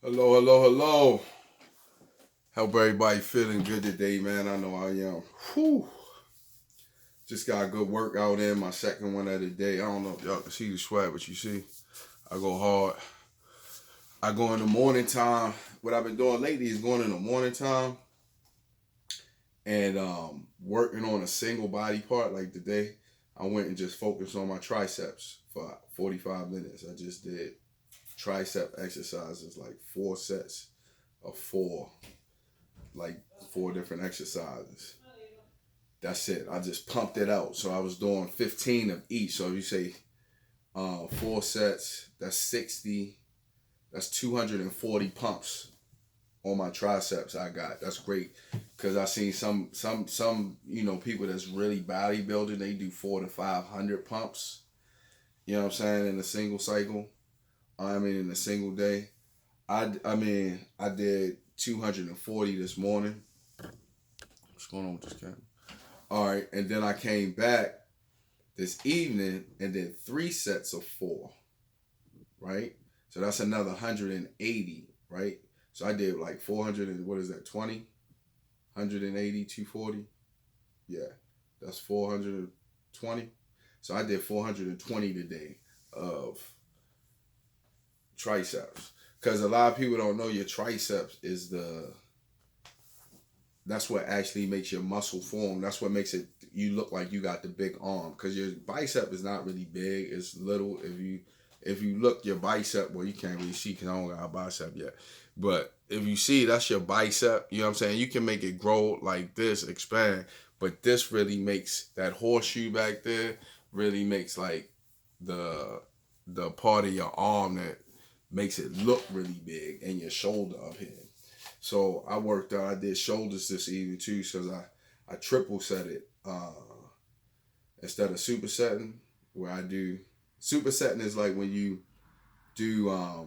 Hello, hello, hello. Hope everybody feeling good today, man. I know I am. Whew. Just got a good workout in, my second one of the day. I don't know if y'all can see the sweat, but you see, I go hard. I go in the morning time. What I've been doing lately is going in the morning time and working on a single body part. Like today, I went and just focused on my triceps for 45 minutes. I just did tricep exercises, like 4 sets of four, like 4 different exercises. That's it. I just pumped it out. So I was doing 15 of each. So if you say 4 sets, that's 60. That's 240 pumps on my triceps I got. That's great. Cause I seen some people that's really bodybuilding, they do 4 to 500 pumps. You know what I'm saying, in a single cycle. I mean in a single day. I did 240 this morning. What's going on with this camera? All right, and then I came back this evening and did 3 sets of four, right? So that's another 180, right? So I did like 400 and what is that, 20? 180, 240? Yeah, that's 420. So I did 420 today of triceps. Because a lot of people don't know your triceps is that's what actually makes your muscle form. That's what makes it you look like you got the big arm. Because your bicep is not really big. It's little. If you look your bicep, well, you can't really see because I don't got a bicep yet. But if you see, that's your bicep. You know what I'm saying? You can make it grow like this, expand. But this really makes that horseshoe back there really makes like the part of your arm that makes it look really big, and your shoulder up here. So I worked out. I did shoulders this evening too, so I triple set it instead of supersetting. Where I do supersetting is like when you do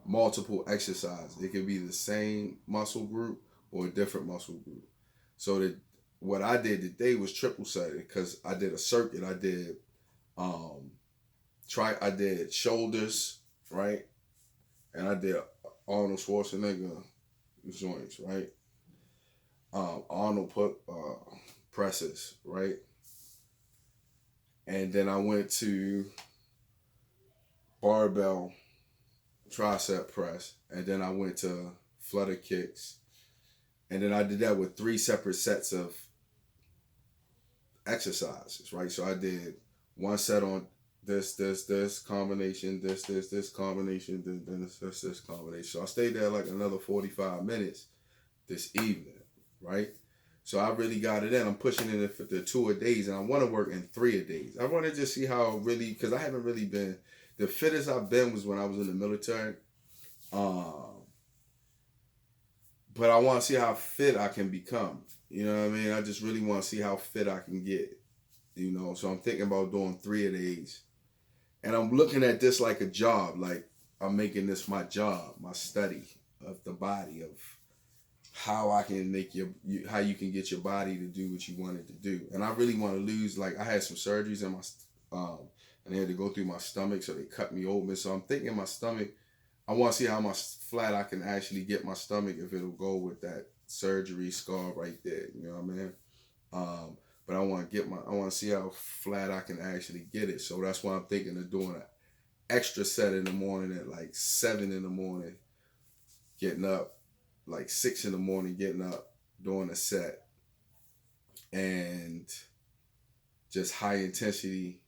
multiple exercises. It can be the same muscle group or a different muscle group. So that what I did today was triple setting because I did a circuit. I did um I did shoulders, right, and I did Arnold Schwarzenegger joints, right. Arnold put presses, right, and then I went to barbell tricep press, and then I went to flutter kicks, and then I did that with 3 separate sets of exercises, right. So I did 1 set on this combination, this combination, then this combination. So I stayed there like another 45 minutes this evening, right? So I really got it in. I'm pushing it for the 2 a days, and I want to work in 3 a days. I want to just see how really, because I haven't really been, the fittest I've been was when I was in the military. Um, but I want to see how fit I can become. You know what I mean? I just really want to see how fit I can get. So I'm thinking about doing 3 a days, and I'm looking at this like a job. Like I'm making this my job, my study of the body, of how I can make how you can get your body to do what you want it to do. And I really want to lose. Like I had some surgeries in my and they had to go through my stomach, so they cut me open. So I'm thinking my stomach. I want to see how much flat I can actually get my stomach if it'll go with that surgery scar right there. You know what I mean? Um, but I want to see how flat I can actually get it. So that's why I'm thinking of doing an extra set in the morning at like 7 in the morning, getting up like 6 in the morning, getting up, doing a set, and just high intensity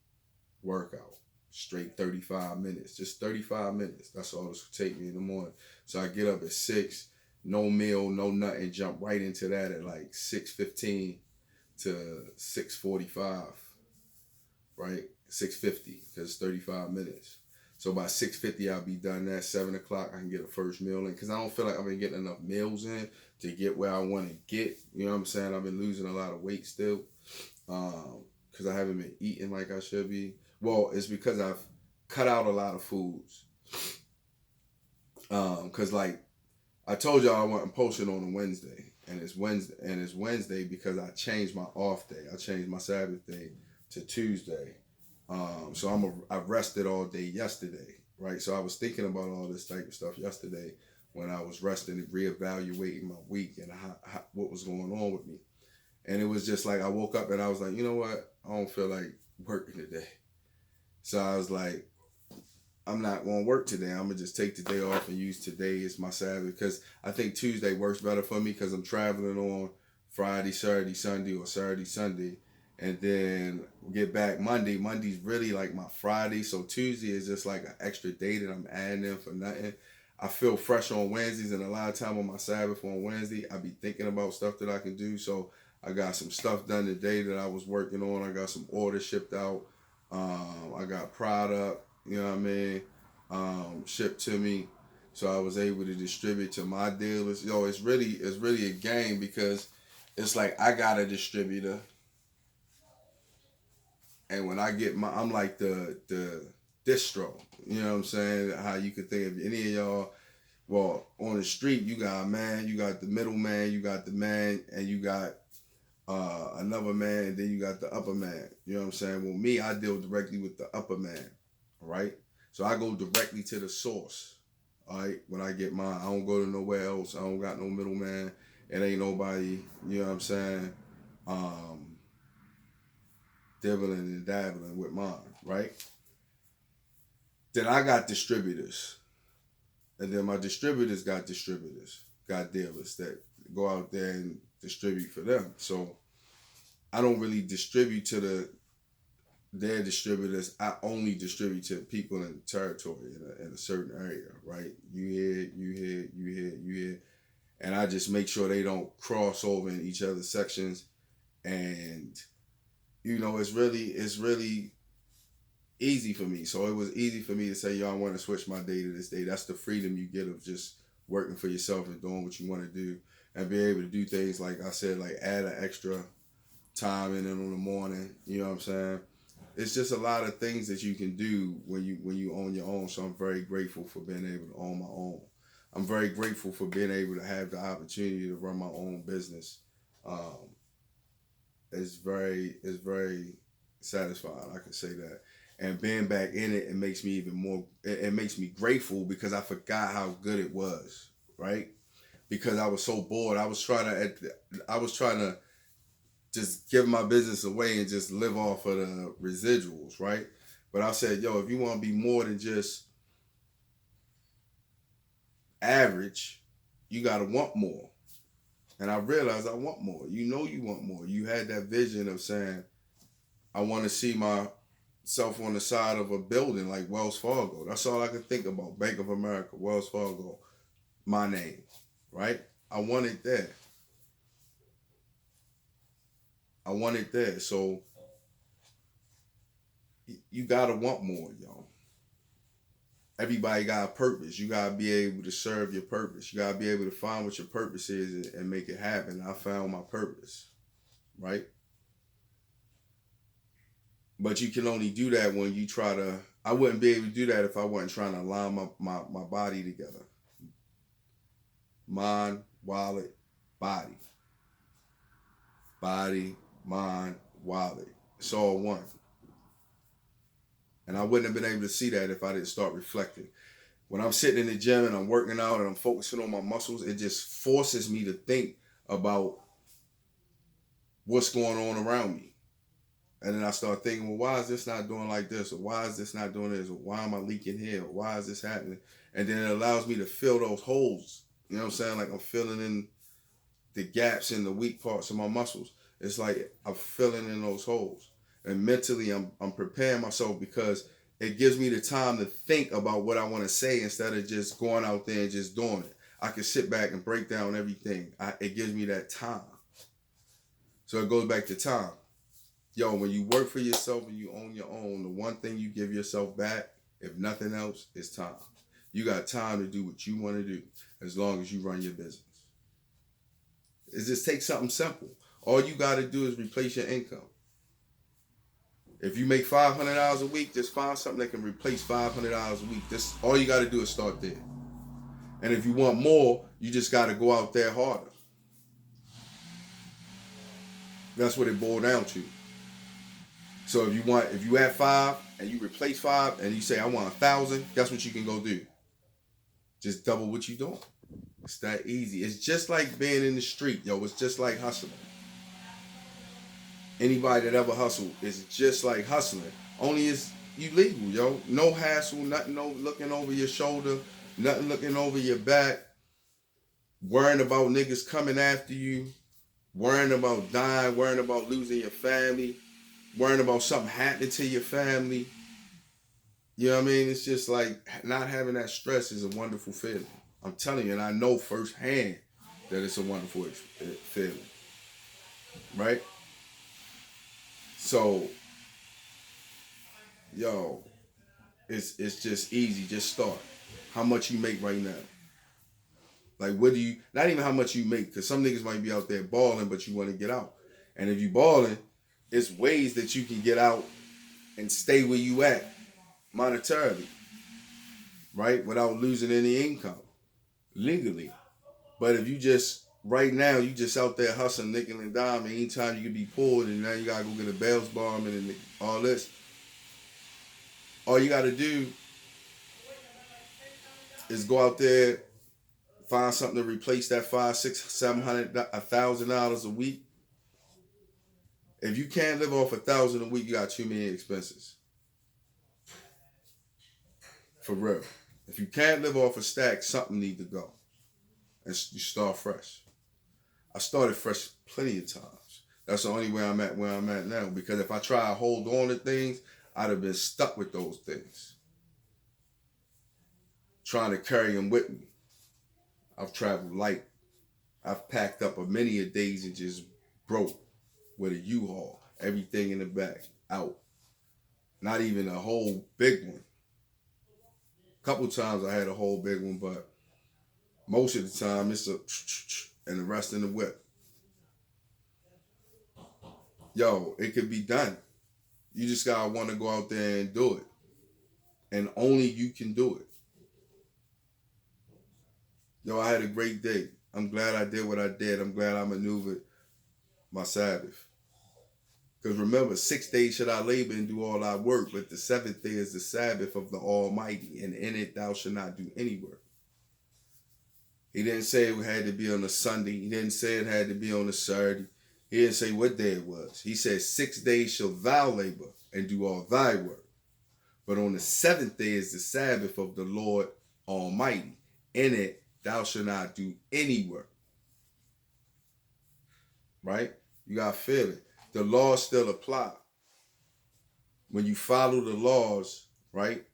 workout, straight 35 minutes, just 35 minutes. That's all it's gonna take me in the morning. So I get up at 6, no meal, no nothing, jump right into that at like 6:15 to 6:45, right? 6:50 because it's 35 minutes. So by 6:50 I'll be done. At 7 o'clock I can get a first meal in because I don't feel like I've been getting enough meals in to get where I want to get. You know what I'm saying? I've been losing a lot of weight still because I haven't been eating like I should be. Well, it's because I've cut out a lot of foods. Because like I told y'all I wasn't posting on a Wednesday, and it's Wednesday because I changed my off day. I changed my Sabbath day to Tuesday. So I rested all day yesterday. right? So I was thinking about all this type of stuff yesterday when I was resting and reevaluating my week and what was going on with me. And it was just like I woke up and I was like, you know what? I don't feel like working today. So I was like, I'm not going to work today. I'm going to just take the day off and use today as my Sabbath, because I think Tuesday works better for me because I'm traveling on Friday, Saturday, Sunday, or Saturday, Sunday, and then get back Monday. Monday's really like my Friday, so Tuesday is just like an extra day that I'm adding in for nothing. I feel fresh on Wednesdays, and a lot of time on my Sabbath on Wednesday, I be thinking about stuff that I can do. So I got some stuff done today that I was working on. I got some orders shipped out. I got product, you know what I mean, shipped to me. So I was able to distribute to my dealers. Yo, it's really a game, because it's like I got a distributor, and when I get I'm like the distro. You know what I'm saying? How you could think of any of y'all. Well, on the street, you got a man, you got the middle man, you got the man, and you got another man, and then you got the upper man. You know what I'm saying? Well, me, I deal directly with the upper man, right? So I go directly to the source, all right? When I get mine, I don't go to nowhere else. I don't got no middleman. It ain't nobody, you know what I'm saying, dibbling and dabbling with mine, right? Then I got distributors. And then my distributors got dealers that go out there and distribute for them. So I don't really distribute to their distributors. I only distribute to people in the territory in a certain area, right? You here. And I just make sure they don't cross over in each other's sections. And, it's really easy for me. So it was easy for me to say, yo, I want to switch my day to this day. That's the freedom you get of just working for yourself and doing what you want to do, and be able to do things, like I said, like add an extra time in the morning. You know what I'm saying? It's just a lot of things that you can do when you own your own. So I'm very grateful for being able to own my own. I'm very grateful for being able to have the opportunity to run my own business. It's very satisfying. I can say that. And being back in it, it makes me even more. It makes me grateful, because I forgot how good it was, right? Because I was so bored. I was trying to just give my business away and just live off of the residuals, right? But I said, yo, if you want to be more than just average, you got to want more. And I realized I want more. You want more. You had that vision of saying, I want to see myself on the side of a building like Wells Fargo. That's all I could think about. Bank of America, Wells Fargo, my name, right? I want it there. So you gotta want more, y'all. Everybody got a purpose. You gotta be able to serve your purpose. You gotta be able to find what your purpose is and make it happen. I found my purpose, right? But you can only do that when you try to. I wouldn't be able to do that if I wasn't trying to align my body together. Mind, wallet, body. Body, mind, wallet. It's all one. And I wouldn't have been able to see that if I didn't start reflecting. When I'm sitting in the gym and I'm working out and I'm focusing on my muscles, it just forces me to think about what's going on around me. And then I start thinking, well, why is this not doing like this? Or why is this not doing this? Or why am I leaking here? Or why is this happening? And then it allows me to fill those holes. You know what I'm saying? Like I'm filling in the gaps in the weak parts of my muscles. It's like I'm filling in those holes. And mentally, I'm preparing myself, because it gives me the time to think about what I want to say instead of just going out there and just doing it. I can sit back and break down everything. It gives me that time. So it goes back to time. Yo, when you work for yourself and you own your own, the one thing you give yourself back, if nothing else, is time. You got time to do what you want to do as long as you run your business. It just takes something simple. All you got to do is replace your income. If you make $500 a week, just find something that can replace $500 a week. All you got to do is start there. And if you want more, you just got to go out there harder. That's what it boiled down to. So if you add 5 and you replace 5 and you say I want 1,000, guess what you can go do? Just double what you doing. It's that easy. It's just like being in the street, yo. It's just like hustling. Anybody that ever hustled is just like hustling. Only it's you legal, yo. No hassle, nothing no looking over your shoulder, nothing looking over your back, worrying about niggas coming after you, worrying about dying, worrying about losing your family, worrying about something happening to your family. You know what I mean? It's just like not having that stress is a wonderful feeling. I'm telling you, and I know firsthand that it's a wonderful feeling. Right? So, yo, it's just easy. Just start. How much you make right now? Like, what do you? Not even how much you make, because some niggas might be out there balling, but you want to get out. And if you balling, it's ways that you can get out and stay where you at monetarily, right? Without losing any income legally. But if you just right now you just out there hustling nickel and dime, and anytime you can be pulled, and now you gotta go get a bail bond and all this. All you gotta do is go out there, find something to replace that $500, $600, $700, $1,000 a week. If you can't live off $1,000 a week, you got too many expenses. For real. If you can't live off a stack, something need to go. And you start fresh. I started fresh plenty of times. That's the only way I'm at where I'm at now. Because if I try to hold on to things, I'd have been stuck with those things. Trying to carry them with me. I've traveled light. I've packed up a many a days and just broke with a U-Haul. Everything in the back, out. Not even a whole big one. A couple times I had a whole big one, but most of the time it's a and the rest in the whip. Yo, it could be done. You just gotta want to go out there and do it. And only you can do it. Yo, I had a great day. I'm glad I did what I did. I'm glad I maneuvered my Sabbath. Because remember, 6 days should I labor and do all I work, but the 7th day is the Sabbath of the Almighty, and in it thou shalt not do any work. He didn't say it had to be on a Sunday. He didn't say it had to be on a Saturday. He didn't say what day it was. He said 6 days shall thou labor and do all thy work. But on the 7th day is the Sabbath of the Lord Almighty. In it thou shalt not do any work. Right? You got to feel it. The laws still apply. When you follow the laws, right,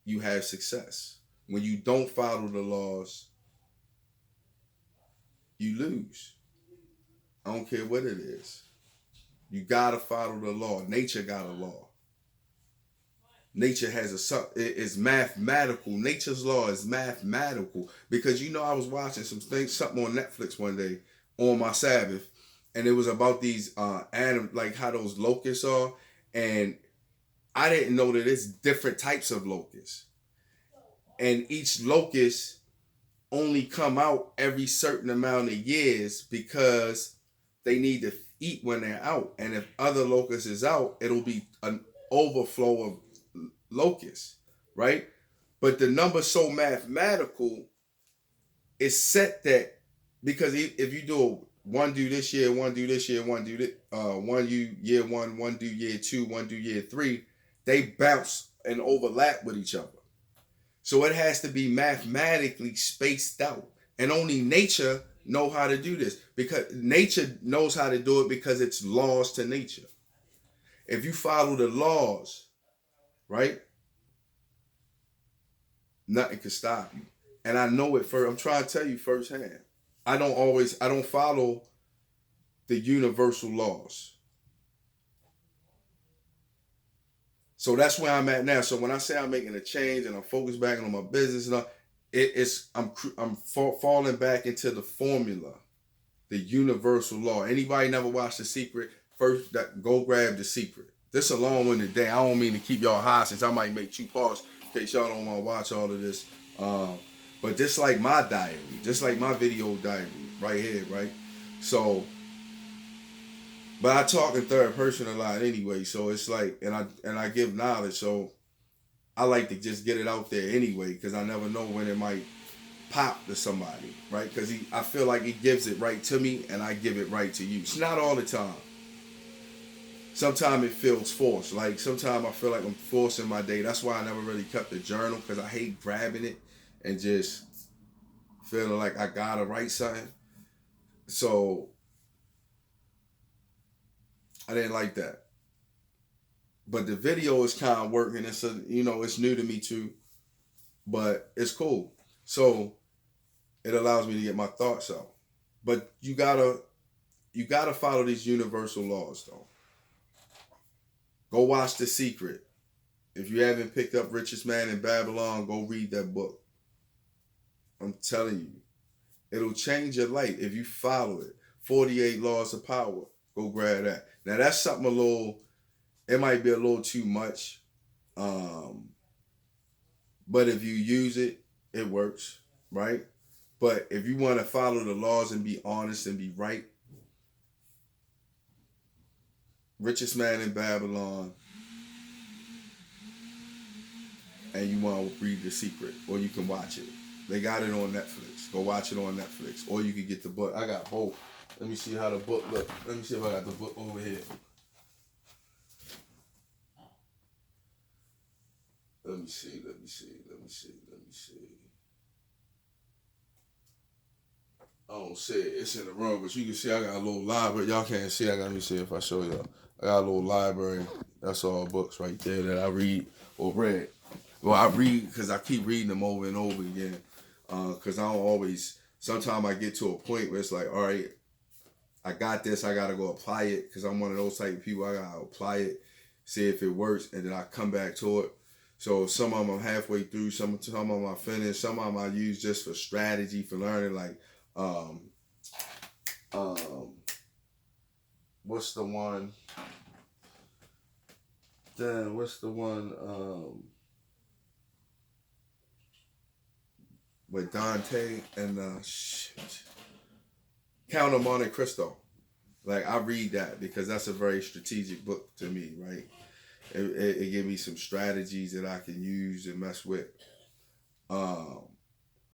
you have success. When you don't follow the laws, you lose. I don't care what it is. You gotta follow the law. Nature got a law. Nature has it's mathematical. Nature's law is mathematical. Because I was watching something on Netflix one day on my Sabbath, and it was about these like how those locusts are, and I didn't know that it's different types of locusts. And each locust only come out every certain amount of years because they need to eat when they're out. And if other locusts is out, it'll be an overflow of locusts, right? But the number's so mathematical, it's set that because if you do one do this year, one do this year, one do this, one you year one do year two, one do year three, they bounce and overlap with each other. So it has to be mathematically spaced out. And only nature know how to do this. Because nature knows how to do it because it's laws to nature. If you follow the laws, right, nothing can stop you. And I know it I'm trying to tell you firsthand. I don't follow the universal laws. So that's where I'm at now. So when I say I'm making a change and I'm focused back on my business and all, I'm falling back into the formula, the universal law. Anybody never watched The Secret? First, go grab The Secret. This a long-winded day. I don't mean to keep y'all hostage. I might make 2 parts in case y'all don't want to watch all of this. But just like my diary, just like my video diary right here, right? So But I talk in third person a lot anyway, so it's like, and I give knowledge, so I like to just get it out there anyway, because I never know when it might pop to somebody, right? Because I feel like he gives it right to me, and I give it right to you. It's not all the time. Sometimes it feels forced. Like sometimes I feel like I'm forcing my day. That's why I never really kept a journal, because I hate grabbing it and just feeling like I gotta write something. So I didn't like that. But the video is kind of working. It's it's new to me too, but it's cool. So it allows me to get my thoughts out. But you gotta follow these universal laws though. Go watch The Secret. If you haven't picked up Richest Man in Babylon, go read that book. I'm telling you, it'll change your life if you follow it. 48 Laws of Power. Go grab that. Now that's something it might be a little too much. Um, but if you use it, it works, right? But if you want to follow the laws and be honest and be right, Richest Man in Babylon, and you want to read The Secret, or you can watch it. They got it on Netflix. Go watch it on Netflix, or you can get the book. I got both. Let me see how the book look. Let me see if I got the book over here. Let me see. I don't see it. It's in the room, but you can see I got a little library. Y'all can't see. Let me see if I show y'all. I got a little library. That's all books right there that I read or read. Well, I read because I keep reading them over and over again. Because I don't always. Sometimes I get to a point where it's like, all right, I got this. I gotta go apply it because I'm one of those type of people. I gotta apply it, see if it works, and then I come back to it. So some of them I'm halfway through. Some of them I finished. Some of them I use just for strategy for learning. Like, um, what's the one? Then what's the one? With Dante and Count of Monte Cristo. Like I read that because that's a very strategic book to me, right? It gave me some strategies that I can use and mess with.